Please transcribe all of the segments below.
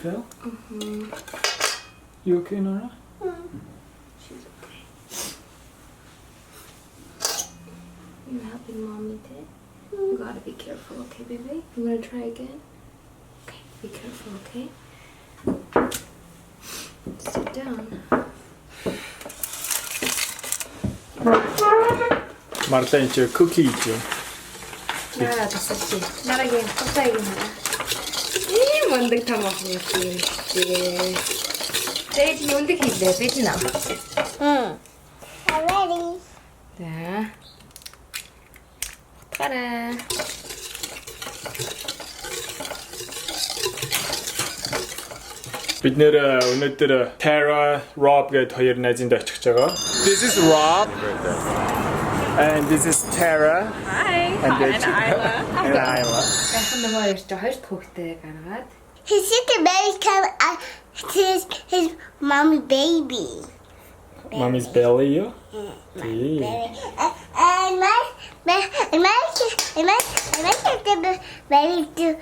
fell? You okay, Nara? She's okay. You're helping mommy today? You gotta be careful, okay, baby? You wanna try again? Okay, be careful, okay? Sit down. Marla 이제 쿠키 있죠. 나라 됐었지? 나라게 컵사이기 나라. 뭔데 다 먹었지? 세이지 뭔데 기대? 베트남. 응. I'm ready. 자, 가라. бид нэр өнөөдөр Tara, Rob гэдэг хоёр найзынд очих гэж байгаа. This is Rob. And this is Tara. Hi. And And Isla. And Isla. Гайхан нөгөө ирж хоёр дахь хүүхдээ гаргаад. His sister baby come his mommy baby. Mommy's belly, yeah? Baby. And my sister baby do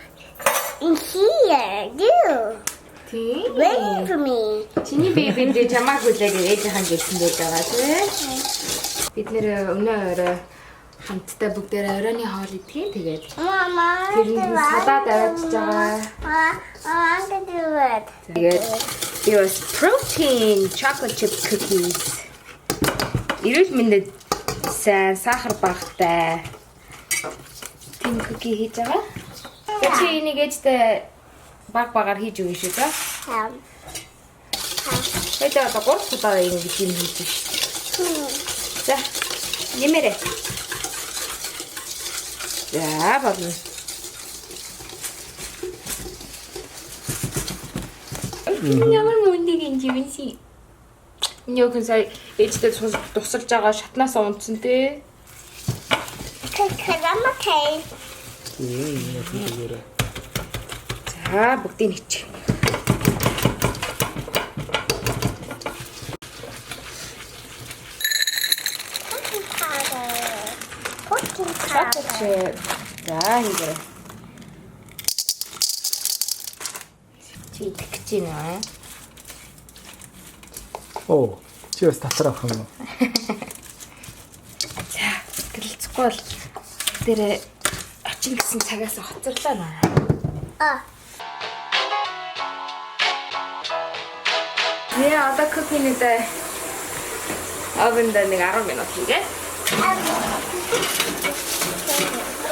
in here do. Тийм. Wait for me. Чиний бэбинд чамааг хүлээгээ ээжийнхэн гэлсэн байж байгаа тийм. Бид нэр өнөө хамтдаа бүгдээ оройны хоол идэх. Тэгээд Mama. тэрний салаад аваадж байгаа. I want to do it. Тэгээд it was protein chocolate chip cookies. Эрүүл мэндэд сайн сахар багтай. Тийм cookie хийж байгаа. Тэгээд чи энийг ээжтэй баг-багаар хийж өгнө шүү дээ. Ээж одоо 3 удаа ингэж юм хийж шүү. За, нэмэрээ. За, болно. Ямар мундаг юм жимси. Нёгэн сая ээжтэй тусалж байгаа шатнаас унтсан те. Cause I'm okay. За, бүгдийг хийчих. Cooking powder. За, хийгээрэй. Чи итгэж байна. Оо, чи бас татрах юм уу? За, гэрэлцэхгүй бол тэр очин гэсэн цагаас хоцорлоо наа. Я одоо cooking-д овнд нэг 10 минут хийгээ.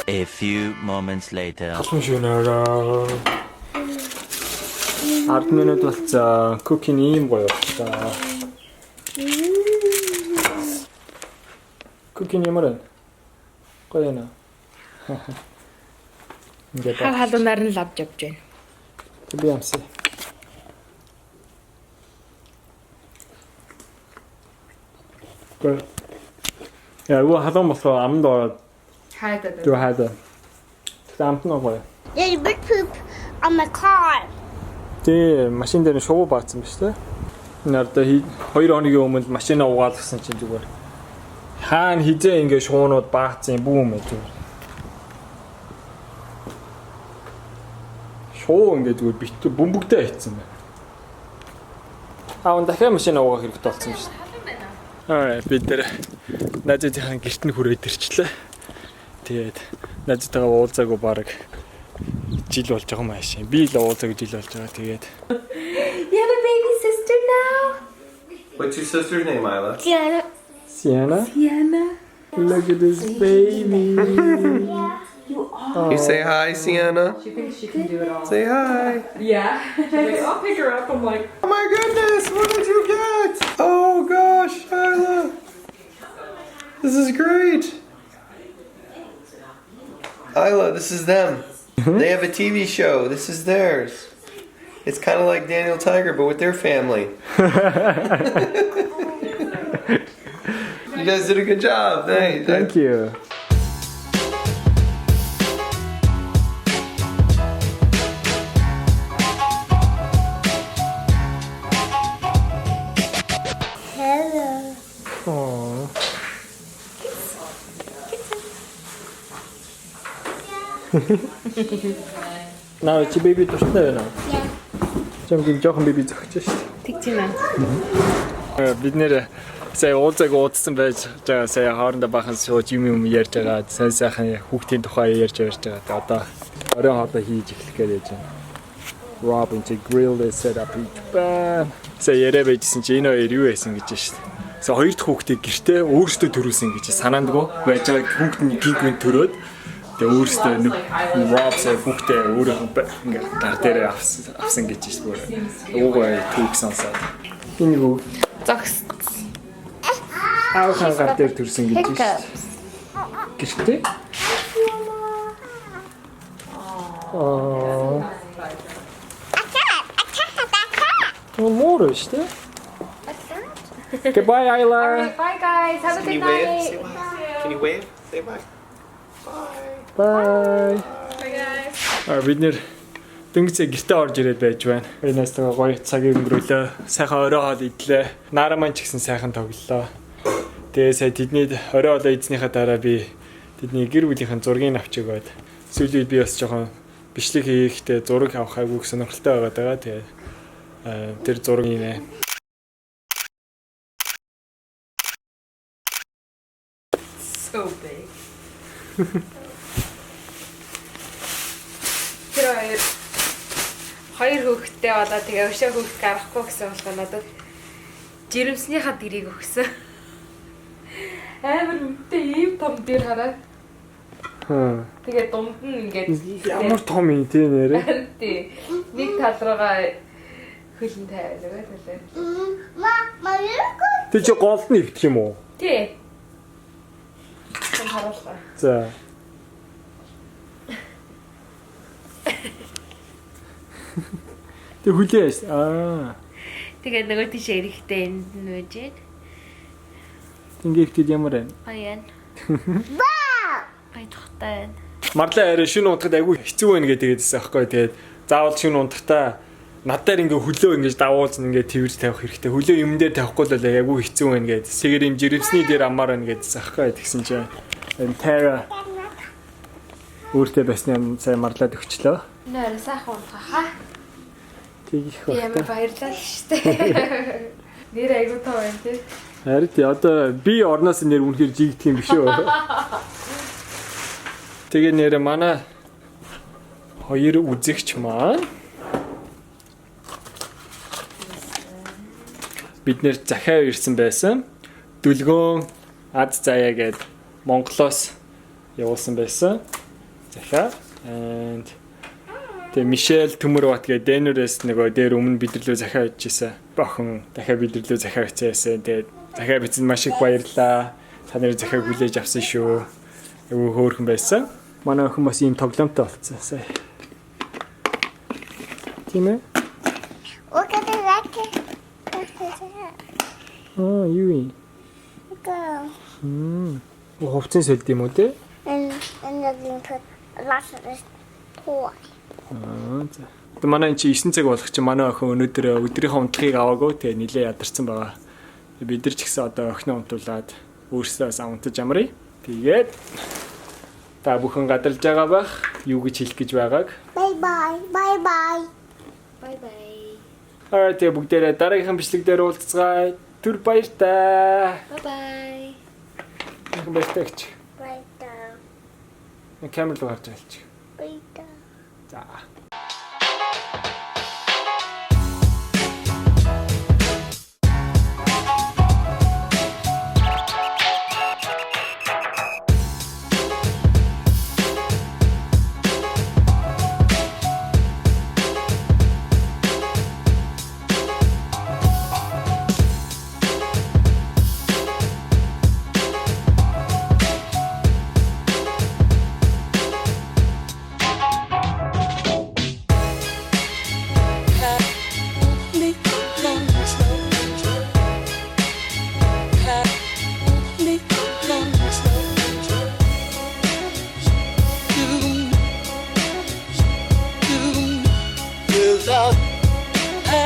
A few moments later. Хашмшунаараа 10 минут болцоо. Cooking ийм гоё боллоо. Cooking ямар вэ? Гоё яана. Ингээд Халуунаар нь лавж явж байна. би ямсаа. Гоё. Яа, уу халуун болохоор амд ороод Хайдаа. юу хайдаа. Тэгтээ амт нь гоё. There's big poop on my car. Тэ машин дээр шувуу баацсан биз дээ. Нарда 2 хоногийн өмнө машинаа угаалгасан чинь зүгээр. Хаана хизээ ингээ шуунууд баацсан бүүм ээ зүгээр. Шуу ингээ зүгээр бит бөмбөгдөө хийцэн байна. Аа дахиад машинаа угаах хэрэгтэй болсон шүү дээ. Аа бид тэр найзынхаа гэрт нь хүрээд ирчлээ. Тэгээд найзтайгаа уулзаагүй баг жил болж байгаа юм аашаа. Би л уулзаагүй жил болж байгаа. Тэгээд You have a baby sister now? What's your sister's name, Isla? Sienna. Sienna, Sienna. look at this baby. You say hi, Sienna. She thinks she can do it all. Say hi. Yeah. I'll pick her up. I'm like, Oh my goodness, what did you get? Oh gosh, Isla. This is great. Isla, this is them. They have a TV show. This is theirs. It's kind of like Daniel Tiger, but with their family. You guys did a good job. Thank you. Hello. Aww. Now, it's your baby to stay now. Yeah. Чамгийн жоохон би зөгч шүү дээ. Тэгж байна. Бид нэр сая уулзаг уудсан байж байгаа сая хоорондоо бахан сууж юм ярьж байгаа. Сайн сайхан хүүхдийн тухай ярьж байгаа. Одоо оройн хоолой хийж эхлэх гэж байна. Robin to grill this set up each pan. Сая яриа байжсэн чи энэ хоёр юу байсан гэж шүү дээ. Сая хоёр дахь хүүхдийг гэртээ өөрсдөө төрүүлсэн гэж санаандгүй байж байгаа хүүхдний пингвин төрөөд тэгээ өөрсдөө нэг Rob сая хүүхдээ өөрөө ингээ гар дээрээ авсан гэж шүү дээ. Уугаа түүх сонсоод. Энэ юу? Зогс. Аавхан гар дээр төрсэн гэж шүү дээ. Гэртээ? More is there? Goodbye, Ayla. Bye guys. Have a good night. Can you wave? Say bye. Bye. Bye guys. Бид нэр дөнгөцөө гэртээ орж ирээд байж байна. Энэс тэгээ гоё цагийг өнгөрүүлээ. Сайхан орой хоол идлээ. Nara маань ч гэсэн сайхан тоглолоо. Тэгээ сая тэдний орой хоолоо идснийхаа дараа би тэдний гэр бүлийнхэн зургийг авч өгөөд сүүлийн би бас жоохон бичлэг хийхдээ зураг авах айгүй сонирхолтой байгаад байгаа. Тэгээ тэр зураг нэ. So big. Тэр хоёр хүүхэдтэй болоо тэгээ өшөө хүүхэд гарахгүй гэсэн болохоор надад жирэмснийхаа дэрийг өгсөн. Амар үнэтэй ийм том дэр хараа. Тэгээ дунд нь ингээд Ямар том юм тий нэрэ. тий. Нэг тал руугаа хөлн тавиад байгаа төлөө. Тэг чи голд нь ивдэх юм уу? Тий. Хэн харуулгаа. За. Тэг хүлээс. Тэгээ нөгөө тийш эрэхтэй энд нь байж байна. Ингээд ямар байна? Аян. Гайдахтай байна. Marla арай шүн унтахад айгүй хэцүү байна гэдэгээс аахгүй. Тэгээд заавал шүн унтахтаа над дээр ингээ хөлөө ингэж давуулсан ингээ тэрж тавих хэрэгтэй. Хөлөө юм дээр тавихгүй л айгүй хэцүү байна гэд. Сэгээр юм жирэмсний дээр амаар байна гэдээс аахгүй. Тэгсэн чинь Tara өөртөө басны юм сая Marla-д өгчлөө. Нара сайхан унтахаа. Тэгих Ямар баярлалаа шүү дээ. Нэр айгуу тоо байна тий. Харин тий одоо би орноос нэр үнэхээр жигдэх юм биш үү? Тэгээ нэр манай хоёр үзэгч маань бид нэр захиа ирсэн байсан. Дүлгөөн ад заяа гээд Монголоос явуулсан байсан. Захиа and тэгээ Мишель Төмөрбат гээд Дэнүрээс нөгөө дээр өмнө бидэрлүү захиа хийжсэн. Бохон дахиад бидэрлүү захиа хийсэн. Тэгээд захиа бичсэн маш их баярлаа. Та нэр захиаг хүлээж авсан шүү. Айгүй хөөрхөн байсан. Манай охин бас ийм тоглоомтой болсон сая. Тийм ээ? Look at the racket. Юу юм? Go. Хувцас солд юм уу те? And you're going to put lots of this toy. За. Одоо манай энэ чи 9 цаг болох чи манай охин өнөөдөр өдрийнхөө унтахыг аваагүй тэгээ нилээ ядарсан байгаа. Бид нар ч гэсэн одоо охиноо унтуулад өөрсдөө унтаж амръя. Тэгээд та бүхэн гадалж байгаа бах юу гэж хэлэх гэж байгааг. Bye bye. Bye bye. Bye bye. Alright тэгээ бүгдээрээ дараагийнхын бичлэг дээр уулзцгаая. Түр баяртай. Bye bye. Баяртай. Bye bye. Камер руу гарч айлч. Bye bye. За.